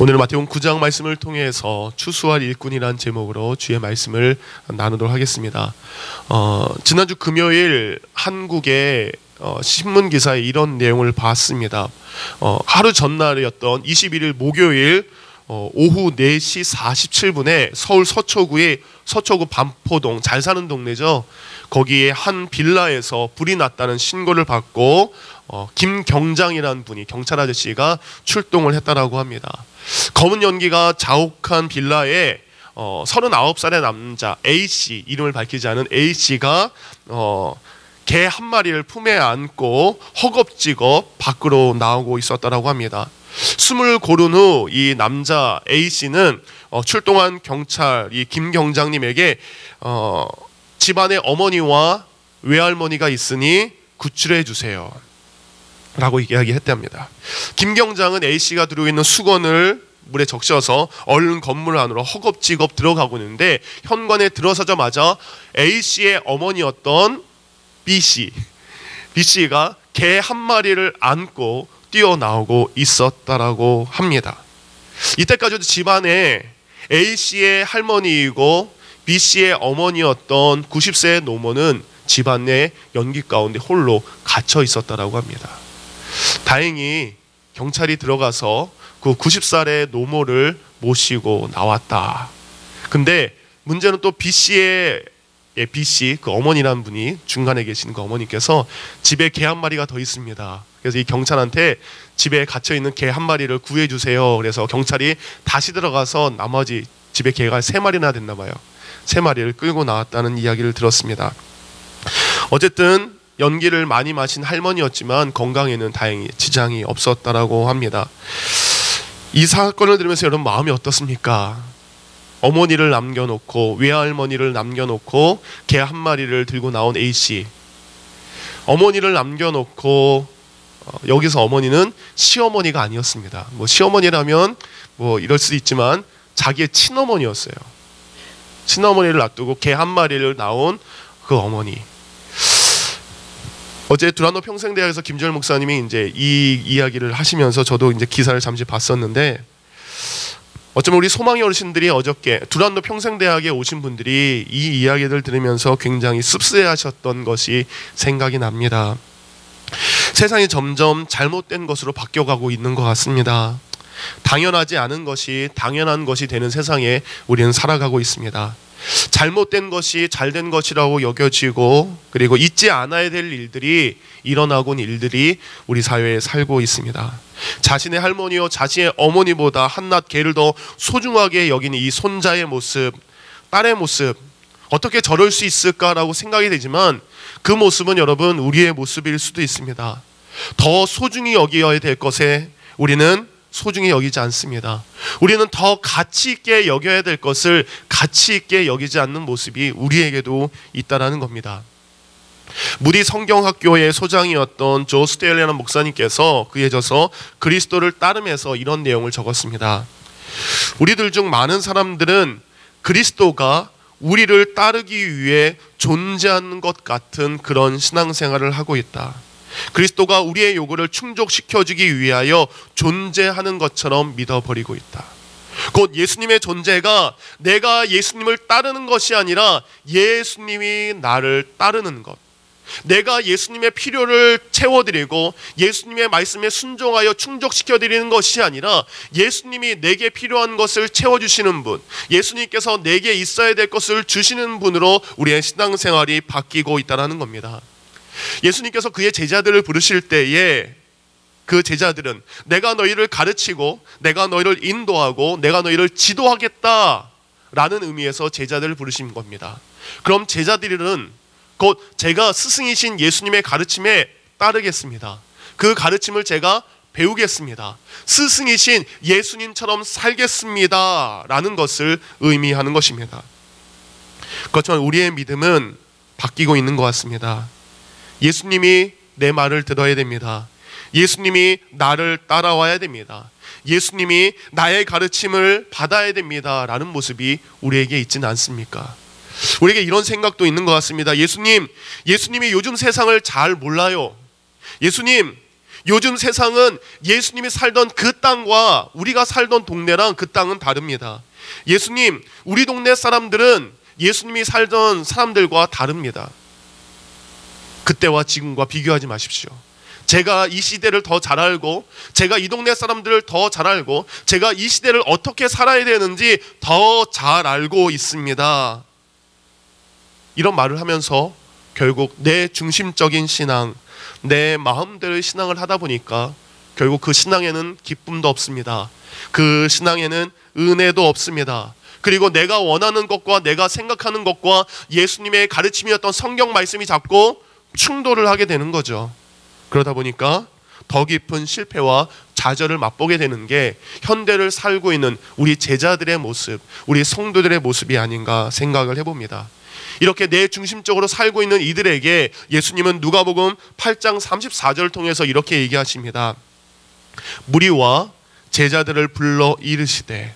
오늘 마태복음 9장 말씀을 통해서 추수할 일꾼이란 제목으로 주의 말씀을 나누도록 하겠습니다. 지난주 금요일 한국의 신문 기사에 이런 내용을 봤습니다. 하루 전날이었던 21일 목요일 오후 4시 47분에 서울 서초구 반포동, 잘 사는 동네죠. 거기에 한 빌라에서 불이 났다는 신고를 받고 김경장이라는 분이, 경찰 아저씨가 출동을 했다라고 합니다. 검은 연기가 자욱한 빌라에 39살의 남자 A씨, 이름을 밝히지 않은 A씨가 개 한 마리를 품에 안고 허겁지겁 밖으로 나오고 있었다라고 합니다. 숨을 고른 후 이 남자 A씨는 출동한 경찰 이 김경장님에게 집안에 어머니와 외할머니가 있으니 구출해 주세요 라고 이야기했답니다. 김경장은 A씨가 들고 있는 수건을 물에 적셔서 얼른 건물 안으로 허겁지겁 들어가고 있는데, 현관에 들어서자마자 A씨의 어머니였던 B씨가 개 한 마리를 안고 뛰어나오고 있었다라고 합니다. 이때까지도 집안에 A씨의 할머니이고 B씨의 어머니였던 90세의 노모는 집안 내 연기 가운데 홀로 갇혀 있었다라고 합니다. 다행히 경찰이 들어가서 그 90살의 노모를 모시고 나왔다. 근데 문제는 또 B씨 그 어머니라는 분이, 중간에 계시는 그 어머니께서 집에 개 한 마리가 더 있습니다. 그래서 이 경찰한테 집에 갇혀 있는 개 한 마리를 구해 주세요. 그래서 경찰이 다시 들어가서 나머지 집에 개가 3마리나 됐나 봐요. 3마리를 끌고 나왔다는 이야기를 들었습니다. 어쨌든 연기를 많이 마신 할머니였지만 건강에는 다행히 지장이 없었다라고 합니다. 이 사건을 들으면서 여러분 마음이 어떻습니까? 어머니를 남겨놓고 외할머니를 남겨놓고 개 한 마리를 들고 나온 A씨, 어머니를 남겨놓고 여기서 어머니는 시어머니가 아니었습니다. 시어머니라면 이럴 수도 있지만 자기의 친어머니였어요. 친어머니를 놔두고 개 한 마리를 낳은 그 어머니. 어제 두란노 평생대학에서 김주열 목사님이 이제 이 이야기를 하시면서 저도 이제 기사를 잠시 봤었는데, 어쩌면 우리 소망의 어르신들이 어저께 두란노 평생대학에 오신 분들이 이 이야기를 들으면서 굉장히 씁쓸해하셨던 것이 생각이 납니다. 세상이 점점 잘못된 것으로 바뀌어가고 있는 것 같습니다. 당연하지 않은 것이 당연한 것이 되는 세상에 우리는 살아가고 있습니다. 잘못된 것이 잘된 것이라고 여겨지고, 그리고 잊지 않아야 될 일들이 일어나고 있는 일들이 우리 사회에 살고 있습니다. 자신의 할머니와 자신의 어머니보다 한낱 개를 더 소중하게 여기는 이 손자의 모습, 딸의 모습, 어떻게 저럴 수 있을까라고 생각이 되지만 그 모습은 여러분 우리의 모습일 수도 있습니다. 더 소중히 여겨야 될 것에 우리는 소중히 여기지 않습니다. 우리는 더 가치 있게 여겨야 될 것을 가치 있게 여기지 않는 모습이 우리에게도 있다라는 겁니다. 무디 성경학교의 소장이었던 조 스테일리라는 목사님께서 그에 져서 그리스도를 따르면서 이런 내용을 적었습니다. 우리들 중 많은 사람들은 그리스도가 우리를 따르기 위해 존재하는 것 같은 그런 신앙생활을 하고 있다. 그리스도가 우리의 요구를 충족시켜주기 위하여 존재하는 것처럼 믿어버리고 있다. 곧 예수님의 존재가 내가 예수님을 따르는 것이 아니라 예수님이 나를 따르는 것, 내가 예수님의 필요를 채워드리고 예수님의 말씀에 순종하여 충족시켜드리는 것이 아니라 예수님이 내게 필요한 것을 채워주시는 분, 예수님께서 내게 있어야 될 것을 주시는 분으로 우리의 신앙생활이 바뀌고 있다는 겁니다. 예수님께서 그의 제자들을 부르실 때에 그 제자들은 내가 너희를 가르치고 내가 너희를 인도하고 내가 너희를 지도하겠다라는 의미에서 제자들을 부르신 겁니다. 그럼 제자들은 곧 제가 스승이신 예수님의 가르침에 따르겠습니다. 그 가르침을 제가 배우겠습니다. 스승이신 예수님처럼 살겠습니다 라는 것을 의미하는 것입니다. 그렇지만 우리의 믿음은 바뀌고 있는 것 같습니다. 예수님이 내 말을 들어야 됩니다. 예수님이 나를 따라와야 됩니다. 예수님이 나의 가르침을 받아야 됩니다 라는 모습이 우리에게 있지는 않습니까? 우리에게 이런 생각도 있는 것 같습니다. 예수님이 요즘 세상을 잘 몰라요. 예수님, 요즘 세상은 예수님이 살던 그 땅과 우리가 살던 동네랑 그 땅은 다릅니다. 예수님, 우리 동네 사람들은 예수님이 살던 사람들과 다릅니다. 그때와 지금과 비교하지 마십시오. 제가 이 시대를 더 잘 알고, 제가 이 동네 사람들을 더 잘 알고, 제가 이 시대를 어떻게 살아야 되는지 더 잘 알고 있습니다. 이런 말을 하면서 결국 내 중심적인 신앙, 내 마음대로의 신앙을 하다 보니까 결국 그 신앙에는 기쁨도 없습니다. 그 신앙에는 은혜도 없습니다. 그리고 내가 원하는 것과 내가 생각하는 것과 예수님의 가르침이었던 성경 말씀이 자꾸 충돌을 하게 되는 거죠. 그러다 보니까 더 깊은 실패와 좌절을 맛보게 되는 게 현대를 살고 있는 우리 제자들의 모습, 우리 성도들의 모습이 아닌가 생각을 해봅니다. 이렇게 내 중심적으로 살고 있는 이들에게 예수님은 누가복음 8장 34절을 통해서 이렇게 얘기하십니다. 무리와 제자들을 불러 이르시되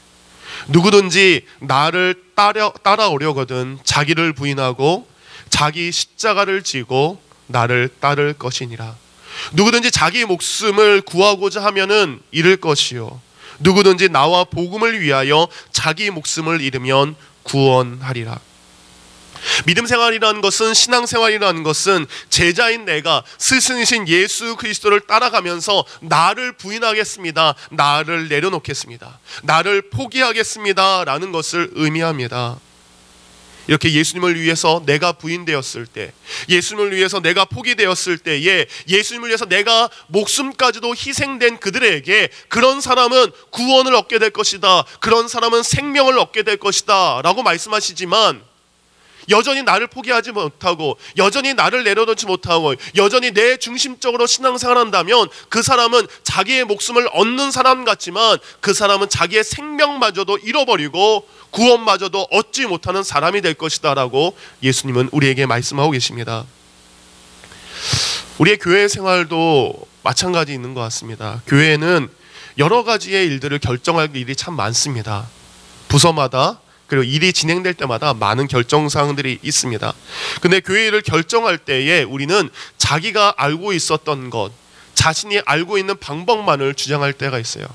누구든지 나를 따라오려거든 자기를 부인하고 자기 십자가를 지고 나를 따를 것이니라. 누구든지 자기 목숨을 구하고자 하면은 잃을 것이요 누구든지 나와 복음을 위하여 자기 목숨을 잃으면 구원하리라. 믿음 생활이라는 것은, 신앙생활이라는 것은 제자인 내가 스승이신 예수 그리스도를 따라가면서 나를 부인하겠습니다, 나를 내려놓겠습니다, 나를 포기하겠습니다 라는 것을 의미합니다. 이렇게 예수님을 위해서 내가 부인되었을 때, 예수님을 위해서 내가 포기되었을 때에 예수님을 위해서 내가 목숨까지도 희생된 그들에게 그런 사람은 구원을 얻게 될 것이다, 그런 사람은 생명을 얻게 될 것이다 라고 말씀하시지만, 여전히 나를 포기하지 못하고 여전히 나를 내려놓지 못하고 여전히 내 중심적으로 신앙생활한다면 그 사람은 자기의 목숨을 얻는 사람 같지만 그 사람은 자기의 생명마저도 잃어버리고 구원마저도 얻지 못하는 사람이 될 것이다 라고 예수님은 우리에게 말씀하고 계십니다. 우리의 교회 생활도 마찬가지 있는 것 같습니다. 교회에는 여러 가지의 일들을 결정할 일이 참 많습니다. 부서마다, 그리고 일이 진행될 때마다 많은 결정사항들이 있습니다. 근데 교회를 결정할 때에 우리는 자기가 알고 있었던 것, 자신이 알고 있는 방법만을 주장할 때가 있어요.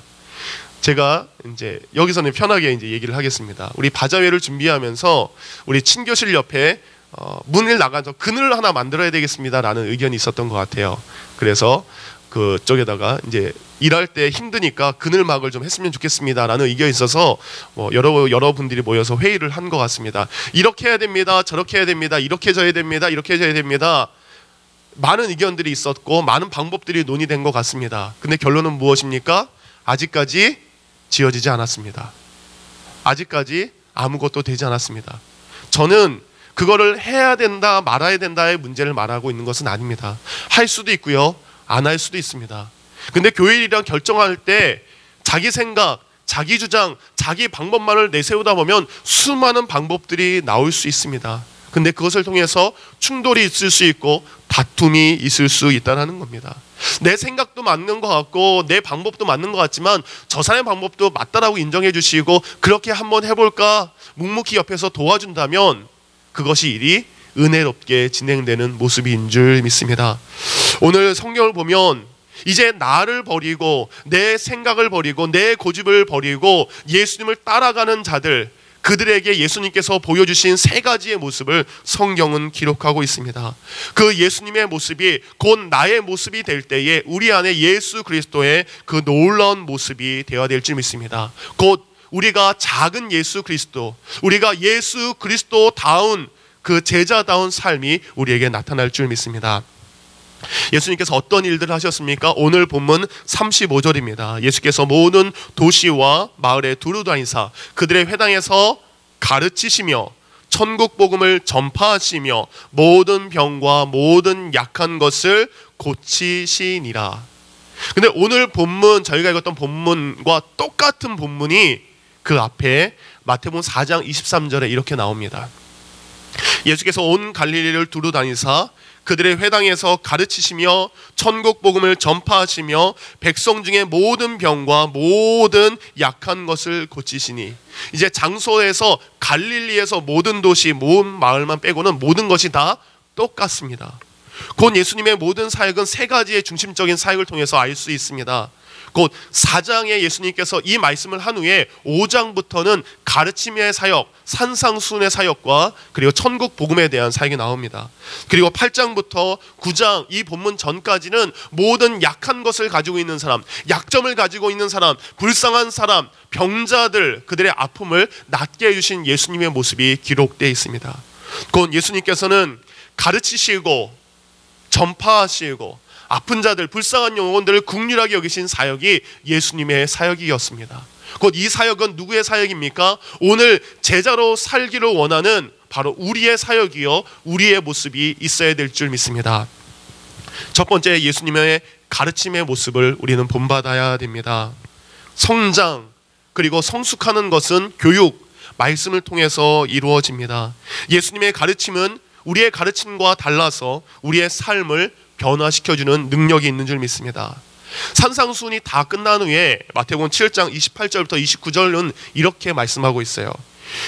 제가 이제 여기서는 편하게 이제 얘기를 하겠습니다. 우리 바자회를 준비하면서 우리 친교실 옆에 문을 나가서 그늘을 하나 만들어야 되겠습니다라는 의견이 있었던 것 같아요. 그래서 그쪽에다가 이제 일할 때 힘드니까 그늘막을 좀 했으면 좋겠습니다라는 의견이 있어서 여러분들이 모여서 회의를 한 것 같습니다. 이렇게 해야 됩니다, 저렇게 해야 됩니다, 이렇게 져야 됩니다, 이렇게 해야 됩니다. 많은 의견들이 있었고 많은 방법들이 논의된 것 같습니다. 근데 결론은 무엇입니까? 아직까지 지어지지 않았습니다. 아직까지 아무것도 되지 않았습니다. 저는 그거를 해야 된다 말아야 된다의 문제를 말하고 있는 것은 아닙니다. 할 수도 있고요, 안 할 수도 있습니다. 근데 교회일이랑 결정할 때 자기 생각, 자기 주장, 자기 방법만을 내세우다 보면 수많은 방법들이 나올 수 있습니다. 근데 그것을 통해서 충돌이 있을 수 있고 다툼이 있을 수 있다는 겁니다. 내 생각도 맞는 것 같고 내 방법도 맞는 것 같지만 저 사람의 방법도 맞다라고 인정해 주시고 그렇게 한번 해볼까 묵묵히 옆에서 도와준다면 그것이 일이 은혜롭게 진행되는 모습인 줄 믿습니다. 오늘 성경을 보면 이제 나를 버리고 내 생각을 버리고 내 고집을 버리고 예수님을 따라가는 자들, 그들에게 예수님께서 보여주신 세 가지의 모습을 성경은 기록하고 있습니다. 그 예수님의 모습이 곧 나의 모습이 될 때에 우리 안에 예수 그리스도의 그 놀라운 모습이 되어야 될 줄 믿습니다. 곧 우리가 작은 예수 그리스도, 우리가 예수 그리스도다운 그 제자다운 삶이 우리에게 나타날 줄 믿습니다. 예수님께서 어떤 일들을 하셨습니까? 오늘 본문 35절입니다. 예수께서 모든 도시와 마을에 두루 다니사 그들의 회당에서 가르치시며 천국 복음을 전파하시며 모든 병과 모든 약한 것을 고치시니라. 근데 오늘 본문, 저희가 읽었던 본문과 똑같은 본문이 그 앞에 마태복음 4장 23절에 이렇게 나옵니다. 예수께서 온 갈릴리를 두루 다니사 그들의 회당에서 가르치시며 천국 복음을 전파하시며 백성 중에 모든 병과 모든 약한 것을 고치시니, 이제 장소에서 갈릴리에서 모든 도시 모든 마을만 빼고는 모든 것이 다 똑같습니다. 곧 예수님의 모든 사역은 세 가지의 중심적인 사역을 통해서 알 수 있습니다. 곧 4장에 예수님께서 이 말씀을 한 후에 5장부터는 가르침의 사역, 산상수훈의 사역과 그리고 천국 복음에 대한 사역이 나옵니다. 그리고 8장부터 9장 이 본문 전까지는 모든 약한 것을 가지고 있는 사람, 약점을 가지고 있는 사람, 불쌍한 사람, 병자들, 그들의 아픔을 낫게 해주신 예수님의 모습이 기록되어 있습니다. 곧 예수님께서는 가르치시고 전파하시고 아픈 자들, 불쌍한 영혼들을 긍휼하게 여기신 사역이 예수님의 사역이었습니다. 곧 이 사역은 누구의 사역입니까? 오늘 제자로 살기를 원하는 바로 우리의 사역이요, 우리의 모습이 있어야 될 줄 믿습니다. 첫 번째, 예수님의 가르침의 모습을 우리는 본받아야 됩니다. 성장 그리고 성숙하는 것은 교육, 말씀을 통해서 이루어집니다. 예수님의 가르침은 우리의 가르침과 달라서 우리의 삶을 변화시켜주는 능력이 있는 줄 믿습니다. 산상수훈이 다 끝난 후에 마태복음 7장 28절부터 29절은 이렇게 말씀하고 있어요.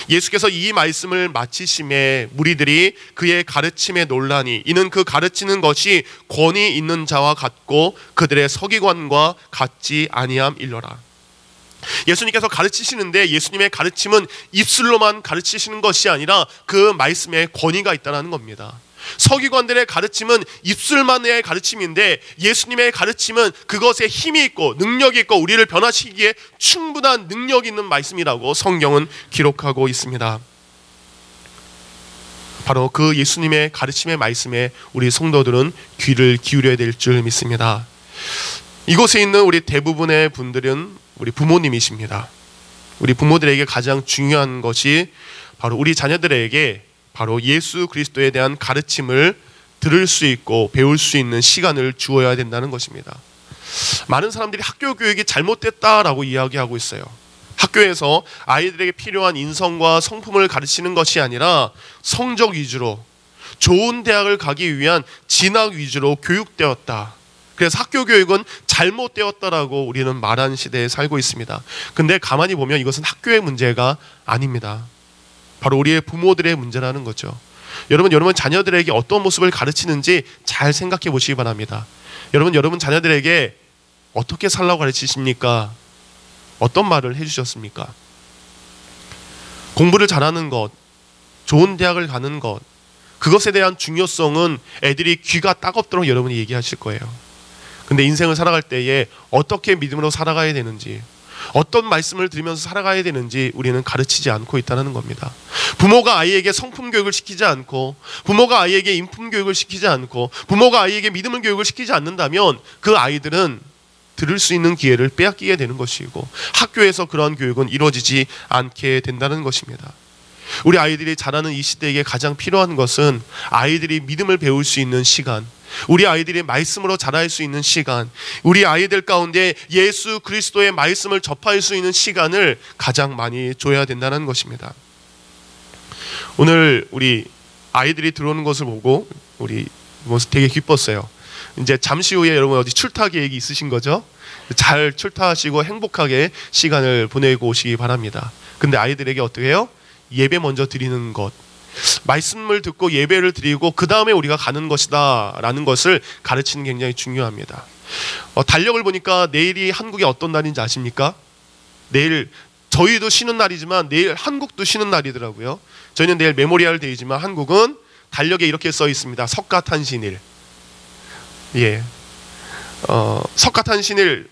예수께서 이 말씀을 마치심에 무리들이 그의 가르침에 놀라니 이는 그 가르치는 것이 권위 있는 자와 같고 그들의 서기관과 같지 아니함일러라. 예수님께서 가르치시는데 예수님의 가르침은 입술로만 가르치시는 것이 아니라 그 말씀에 권위가 있다는 겁니다. 서기관들의 가르침은 입술만의 가르침인데 예수님의 가르침은 그것에 힘이 있고 능력이 있고 우리를 변화시키기에 충분한 능력이 있는 말씀이라고 성경은 기록하고 있습니다. 바로 그 예수님의 가르침의 말씀에 우리 성도들은 귀를 기울여야 될 줄 믿습니다. 이곳에 있는 우리 대부분의 분들은 우리 부모님이십니다. 우리 부모들에게 가장 중요한 것이 바로 우리 자녀들에게 바로 예수 그리스도에 대한 가르침을 들을 수 있고 배울 수 있는 시간을 주어야 된다는 것입니다. 많은 사람들이 학교 교육이 잘못됐다라고 이야기하고 있어요. 학교에서 아이들에게 필요한 인성과 성품을 가르치는 것이 아니라 성적 위주로, 좋은 대학을 가기 위한 진학 위주로 교육되었다. 그래서 학교 교육은 잘못되었다라고 우리는 말하는 시대에 살고 있습니다. 근데 가만히 보면 이것은 학교의 문제가 아닙니다. 바로 우리의 부모들의 문제라는 거죠. 여러분 자녀들에게 어떤 모습을 가르치는지 잘 생각해 보시기 바랍니다. 여러분 자녀들에게 어떻게 살라고 가르치십니까? 어떤 말을 해주셨습니까? 공부를 잘하는 것, 좋은 대학을 가는 것, 그것에 대한 중요성은 애들이 귀가 따갑도록 여러분이 얘기하실 거예요. 근데 인생을 살아갈 때에 어떻게 믿음으로 살아가야 되는지, 어떤 말씀을 들으면서 살아가야 되는지 우리는 가르치지 않고 있다는 겁니다. 부모가 아이에게 성품 교육을 시키지 않고, 부모가 아이에게 인품 교육을 시키지 않고, 부모가 아이에게 믿음의 교육을 시키지 않는다면 그 아이들은 들을 수 있는 기회를 빼앗기게 되는 것이고 학교에서 그러한 교육은 이루어지지 않게 된다는 것입니다. 우리 아이들이 자라는 이 시대에게 가장 필요한 것은 아이들이 믿음을 배울 수 있는 시간, 우리 아이들이 말씀으로 자랄 수 있는 시간, 우리 아이들 가운데 예수 그리스도의 말씀을 접할 수 있는 시간을 가장 많이 줘야 된다는 것입니다. 오늘 우리 아이들이 들어오는 것을 보고 우리 되게 기뻤어요. 이제 잠시 후에 여러분 어디 출타 계획이 있으신 거죠? 잘 출타하시고 행복하게 시간을 보내고 오시기 바랍니다. 근데 아이들에게 어떻게 해요? 예배 먼저 드리는 것, 말씀을 듣고 예배를 드리고 그 다음에 우리가 가는 것이다 라는 것을 가르치는 게 굉장히 중요합니다. 달력을 보니까 내일이 한국이 어떤 날인지 아십니까? 내일 저희도 쉬는 날이지만 내일 한국도 쉬는 날이더라고요. 저희는 내일 메모리얼 데이지만 한국은 달력에 이렇게 써 있습니다. 석가탄신일. 예, 석가탄신일.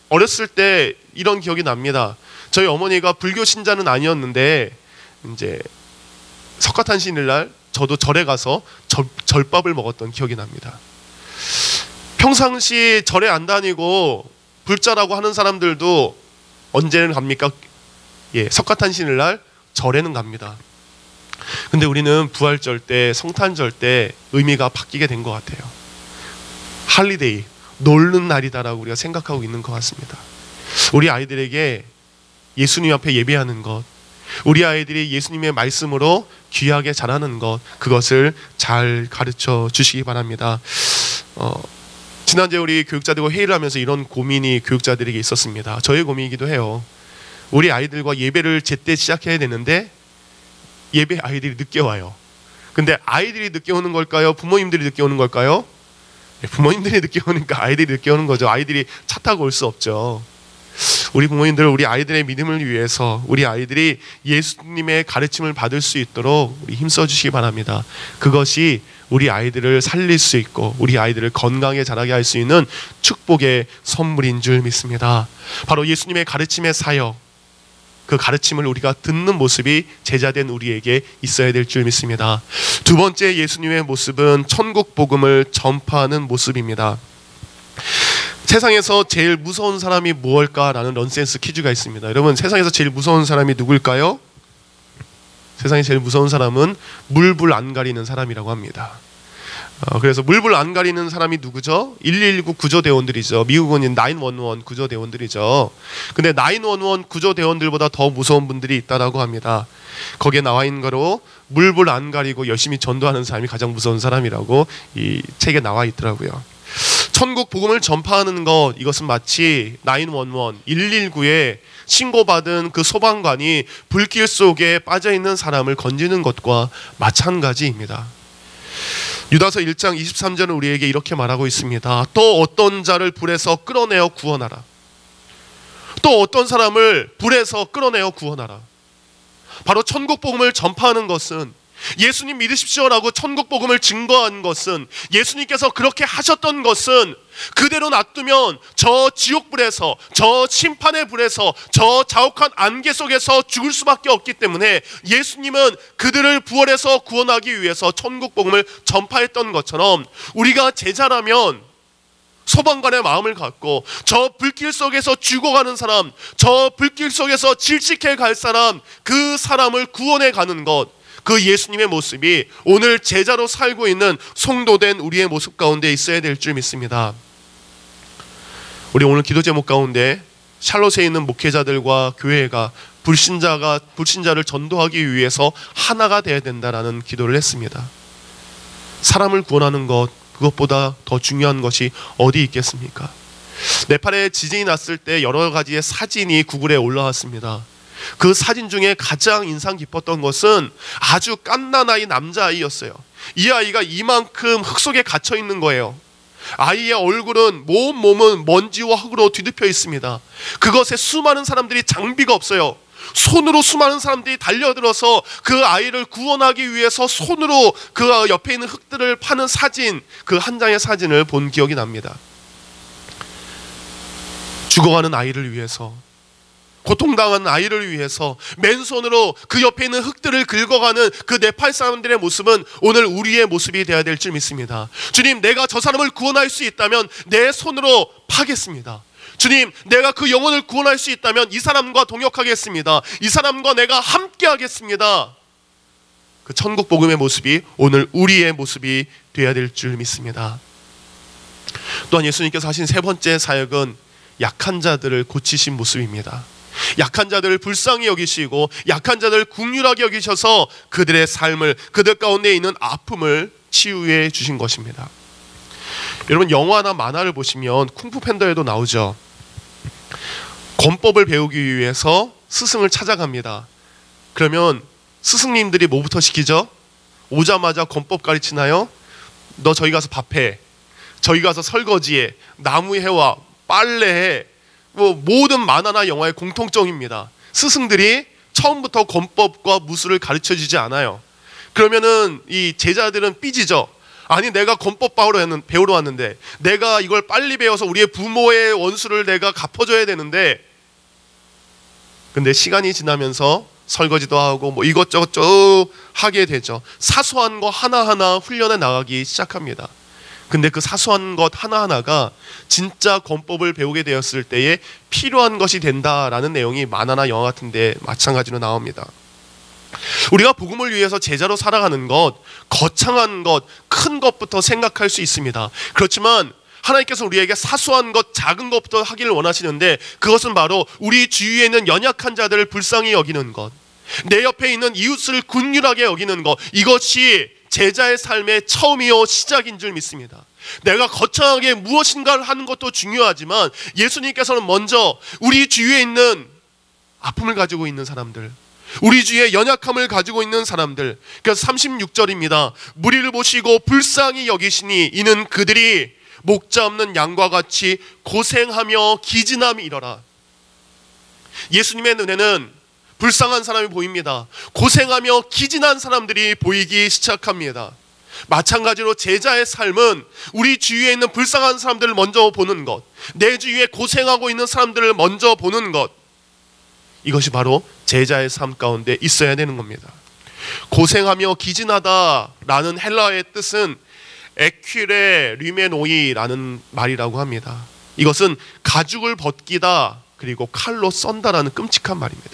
어렸을 때 이런 기억이 납니다. 저희 어머니가 불교 신자는 아니었는데 이제 석가탄신일 날 저도 절에 가서 절밥을 먹었던 기억이 납니다. 평상시 절에 안 다니고 불자라고 하는 사람들도 언제는 갑니까? 예, 석가탄신일 날 절에는 갑니다. 근데 우리는 부활절 때, 성탄절 때 의미가 바뀌게 된 것 같아요. 할리데이, 놀는 날이다라고 우리가 생각하고 있는 것 같습니다. 우리 아이들에게 예수님 앞에 예배하는 것, 우리 아이들이 예수님의 말씀으로 귀하게 자라는 것, 그것을 잘 가르쳐 주시기 바랍니다. 지난주에 우리 교육자들과 회의를 하면서 이런 고민이 교육자들에게 있었습니다. 저의 고민이기도 해요. 우리 아이들과 예배를 제때 시작해야 되는데 예배 아이들이 늦게 와요. 근데 아이들이 늦게 오는 걸까요? 부모님들이 늦게 오는 걸까요? 부모님들이 늦게 오니까 아이들이 늦게 오는 거죠. 아이들이 차 타고 올 수 없죠. 우리 부모님들, 우리 아이들의 믿음을 위해서 우리 아이들이 예수님의 가르침을 받을 수 있도록 우리 힘써 주시기 바랍니다. 그것이 우리 아이들을 살릴 수 있고 우리 아이들을 건강하게 자라게 할 수 있는 축복의 선물인 줄 믿습니다. 바로 예수님의 가르침의 사역, 그 가르침을 우리가 듣는 모습이 제자된 우리에게 있어야 될 줄 믿습니다. 두 번째 예수님의 모습은 천국 복음을 전파하는 모습입니다. 세상에서 제일 무서운 사람이 무엇일까라는 넌센스 퀴즈가 있습니다. 여러분, 세상에서 제일 무서운 사람이 누굴까요? 세상에 제일 무서운 사람은 물불 안 가리는 사람이라고 합니다. 그래서 물불 안 가리는 사람이 누구죠? 119 구조대원들이죠. 미국은 911 구조대원들이죠. 근데 911 구조대원들보다 더 무서운 분들이 있다라고 합니다. 거기에 나와 있는 거로 물불 안 가리고 열심히 전도하는 사람이 가장 무서운 사람이라고 이 책에 나와 있더라고요. 천국 복음을 전파하는 것, 이것은 마치 911, 119에 신고받은 그 소방관이 불길 속에 빠져있는 사람을 건지는 것과 마찬가지입니다. 유다서 1장 23절은 우리에게 이렇게 말하고 있습니다. 또 어떤 자를 불에서 끌어내어 구원하라. 또 어떤 사람을 불에서 끌어내어 구원하라. 바로 천국 복음을 전파하는 것은, 예수님 믿으십시오라고 천국 복음을 증거한 것은, 예수님께서 그렇게 하셨던 것은 그대로 놔두면 저 지옥불에서, 저 심판의 불에서, 저 자욱한 안개 속에서 죽을 수밖에 없기 때문에 예수님은 그들을 부활해서 구원하기 위해서 천국 복음을 전파했던 것처럼, 우리가 제자라면 소방관의 마음을 갖고 저 불길 속에서 죽어가는 사람, 저 불길 속에서 질식해 갈 사람, 그 사람을 구원해 가는 것, 그 예수님의 모습이 오늘 제자로 살고 있는 성도된 우리의 모습 가운데 있어야 될 줄 믿습니다. 우리 오늘 기도 제목 가운데 샬롯에 있는 목회자들과 교회가 불신자를 전도하기 위해서 하나가 되어야 된다라는 기도를 했습니다. 사람을 구원하는 것, 그것보다 더 중요한 것이 어디 있겠습니까? 네팔에 지진이 났을 때 여러 가지의 사진이 구글에 올라왔습니다. 그 사진 중에 가장 인상 깊었던 것은 아주 갓난아이 남자아이였어요. 이 아이가 이만큼 흙 속에 갇혀 있는 거예요. 아이의 얼굴은, 몸은 먼지와 흙으로 뒤덮여 있습니다. 그것에 수많은 사람들이, 장비가 없어요. 손으로 수많은 사람들이 달려들어서 그 아이를 구원하기 위해서 손으로 그 옆에 있는 흙들을 파는 사진, 그 한 장의 사진을 본 기억이 납니다. 죽어가는 아이를 위해서, 고통당하는 아이를 위해서 맨손으로 그 옆에 있는 흙들을 긁어가는 그 네팔 사람들의 모습은 오늘 우리의 모습이 되어야 될 줄 믿습니다. 주님, 내가 저 사람을 구원할 수 있다면 내 손으로 파겠습니다. 주님, 내가 그 영혼을 구원할 수 있다면 이 사람과 동역하겠습니다. 이 사람과 내가 함께 하겠습니다. 그 천국 복음의 모습이 오늘 우리의 모습이 되어야 될 줄 믿습니다. 또한 예수님께서 하신 세 번째 사역은 약한 자들을 고치신 모습입니다. 약한 자들을 불쌍히 여기시고 약한 자들을 긍휼하게 여기셔서 그들의 삶을, 그들 가운데 있는 아픔을 치유해 주신 것입니다. 여러분, 영화나 만화를 보시면 쿵푸 팬더에도 나오죠. 권법을 배우기 위해서 스승을 찾아갑니다. 그러면 스승님들이 뭐부터 시키죠? 오자마자 권법 가르치나요? 너 저기 가서 밥해, 저기 가서 설거지해, 나무 해와, 빨래해. 모든 만화나 영화의 공통점입니다. 스승들이 처음부터 권법과 무술을 가르쳐주지 않아요. 그러면은 이 제자들은 삐지죠. 아니, 내가 권법 배우러 왔는데, 내가 이걸 빨리 배워서 우리의 부모의 원수를 내가 갚아줘야 되는데, 근데 시간이 지나면서 설거지도 하고 이것저것 쭉 하게 되죠. 사소한 거 하나하나 훈련해 나가기 시작합니다. 근데 그 사소한 것 하나하나가 진짜 권법을 배우게 되었을 때에 필요한 것이 된다라는 내용이 만화나 영화 같은 데 마찬가지로 나옵니다. 우리가 복음을 위해서 제자로 살아가는 것, 거창한 것, 큰 것부터 생각할 수 있습니다. 그렇지만 하나님께서 우리에게 사소한 것, 작은 것부터 하기를 원하시는데, 그것은 바로 우리 주위에 있는 연약한 자들을 불쌍히 여기는 것, 내 옆에 있는 이웃을 긍휼하게 여기는 것, 이것이 제자의 삶의 처음이요 시작인 줄 믿습니다. 내가 거창하게 무엇인가를 하는 것도 중요하지만 예수님께서는 먼저 우리 주위에 있는 아픔을 가지고 있는 사람들, 우리 주위에 연약함을 가지고 있는 사람들. 그래서 36절입니다. 무리를 보시고 불쌍히 여기시니 이는 그들이 목자 없는 양과 같이 고생하며 기진함이 이러라. 예수님의 눈에는 불쌍한 사람이 보입니다. 고생하며 기진한 사람들이 보이기 시작합니다. 마찬가지로 제자의 삶은 우리 주위에 있는 불쌍한 사람들을 먼저 보는 것, 내 주위에 고생하고 있는 사람들을 먼저 보는 것, 이것이 바로 제자의 삶 가운데 있어야 되는 겁니다. 고생하며 기진하다라는 헬라어의 뜻은 에퀴레 류메노이라는 말이라고 합니다. 이것은 가죽을 벗기다 그리고 칼로 썬다라는 끔찍한 말입니다.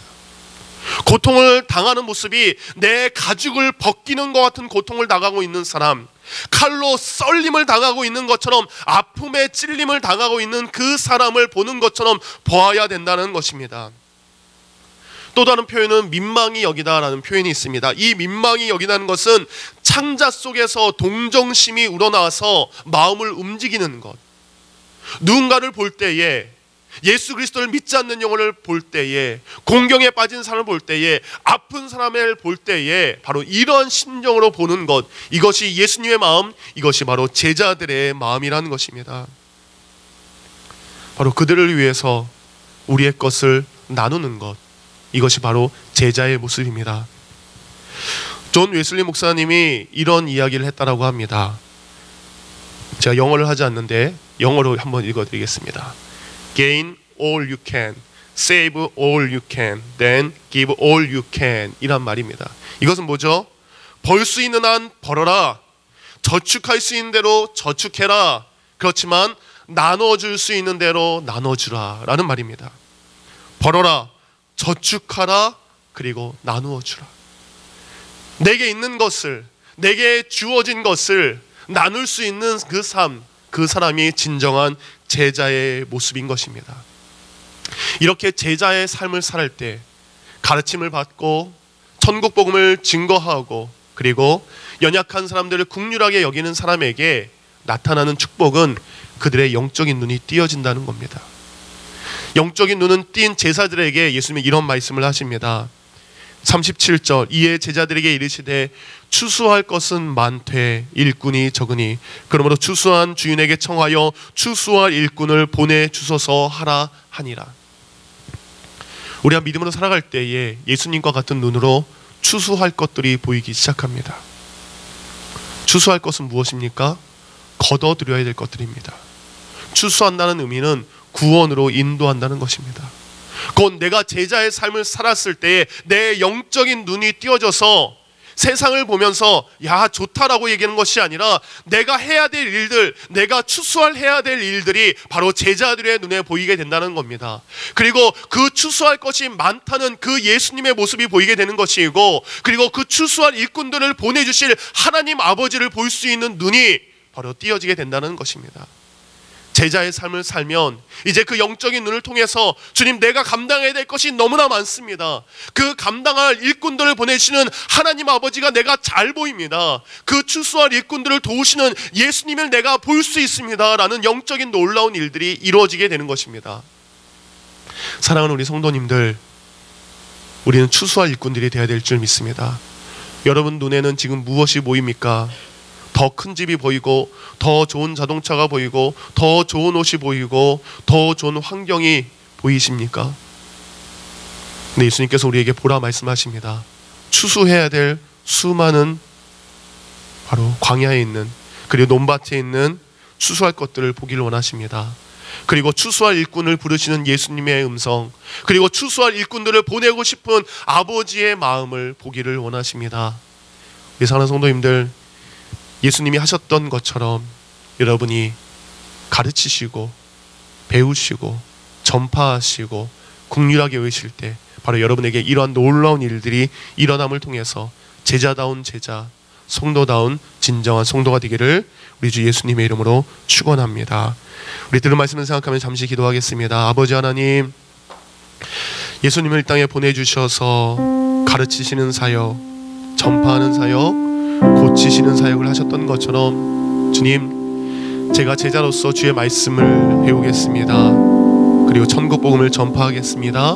고통을 당하는 모습이 내 가죽을 벗기는 것 같은 고통을 당하고 있는 사람, 칼로 썰림을 당하고 있는 것처럼 아픔에 찔림을 당하고 있는 그 사람을 보는 것처럼 보아야 된다는 것입니다. 또 다른 표현은 민망히 여기다라는 표현이 있습니다. 이 민망히 여기다는 것은 창자 속에서 동정심이 우러나와서 마음을 움직이는 것. 누군가를 볼 때에, 예수 그리스도를 믿지 않는 영혼을 볼 때에, 공경에 빠진 사람을 볼 때에, 아픈 사람을 볼 때에 바로 이러한 심정으로 보는 것, 이것이 예수님의 마음, 이것이 바로 제자들의 마음이라는 것입니다. 바로 그들을 위해서 우리의 것을 나누는 것, 이것이 바로 제자의 모습입니다. 존 웨슬리 목사님이 이런 이야기를 했다라고 합니다. 제가 영어를 하지 않는데 영어로 한번 읽어드리겠습니다. Gain all you can, save all you can, then give all you can 이란 말입니다. 이것은 뭐죠? 벌 수 있는 한 벌어라, 저축할 수 있는 대로 저축해라, 그렇지만 나눠줄 수 있는 대로 나눠주라 라는 말입니다. 벌어라, 저축하라, 그리고 나누어 주라. 내게 있는 것을, 내게 주어진 것을 나눌 수 있는 그 삶, 그 사람이 진정한 제자의 모습인 것입니다. 이렇게 제자의 삶을 살 때 가르침을 받고 천국 복음을 증거하고 그리고 연약한 사람들을 긍휼하게 여기는 사람에게 나타나는 축복은 그들의 영적인 눈이 띄어진다는 겁니다. 영적인 눈은 띈 제자들에게 예수님이 이런 말씀을 하십니다. 37절, 이에 제자들에게 이르시되 추수할 것은 많되 일꾼이 적으니 그러므로 추수한 주인에게 청하여 추수할 일꾼을 보내주소서 하라 하니라. 우리가 믿음으로 살아갈 때에 예수님과 같은 눈으로 추수할 것들이 보이기 시작합니다. 추수할 것은 무엇입니까? 거둬들여야 될 것들입니다. 추수한다는 의미는 구원으로 인도한다는 것입니다. 그건 내가 제자의 삶을 살았을 때에 내 영적인 눈이 띄어져서 세상을 보면서 야 좋다라고 얘기하는 것이 아니라 내가 해야 될 일들, 내가 추수해야 될 일들이 바로 제자들의 눈에 보이게 된다는 겁니다. 그리고 그 추수할 것이 많다는 그 예수님의 모습이 보이게 되는 것이고, 그리고 그 추수할 일꾼들을 보내주실 하나님 아버지를 볼 수 있는 눈이 바로 띄어지게 된다는 것입니다. 제자의 삶을 살면 이제 그 영적인 눈을 통해서 주님, 내가 감당해야 될 것이 너무나 많습니다. 그 감당할 일꾼들을 보내시는 하나님 아버지가 내가 잘 보입니다. 그 추수할 일꾼들을 도우시는 예수님을 내가 볼 수 있습니다 라는 영적인 놀라운 일들이 이루어지게 되는 것입니다. 사랑하는 우리 성도님들, 우리는 추수할 일꾼들이 되어야 될 줄 믿습니다. 여러분 눈에는 지금 무엇이 보입니까? 더 큰 집이 보이고, 더 좋은 자동차가 보이고, 더 좋은 옷이 보이고, 더 좋은 환경이 보이십니까? 근데 예수님께서 우리에게 보라 말씀하십니다. 추수해야 될 수많은 바로 광야에 있는, 그리고 논밭에 있는 추수할 것들을 보기를 원하십니다. 그리고 추수할 일꾼을 부르시는 예수님의 음성, 그리고 추수할 일꾼들을 보내고 싶은 아버지의 마음을 보기를 원하십니다. 우리 사랑하는 성도님들, 예수님이 하셨던 것처럼 여러분이 가르치시고 배우시고 전파하시고 긍휼하게 여기실 때 바로 여러분에게 이러한 놀라운 일들이 일어남을 통해서 제자다운 제자, 성도다운 진정한 성도가 되기를 우리 주 예수님의 이름으로 축원합니다. 우리 들은 말씀을 생각하면 잠시 기도하겠습니다. 아버지 하나님, 예수님을 이 땅에 보내주셔서 가르치시는 사역, 전파하는 사역, 고치시는 사역을 하셨던 것처럼 주님, 제가 제자로서 주의 말씀을 배우겠습니다. 그리고 천국 복음을 전파하겠습니다.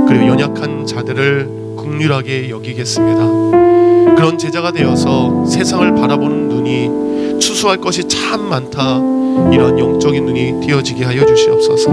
그리고 연약한 자들을 긍휼하게 여기겠습니다. 그런 제자가 되어서 세상을 바라보는 눈이 추수할 것이 참 많다, 이런 영적인 눈이 띄어지게 하여 주시옵소서.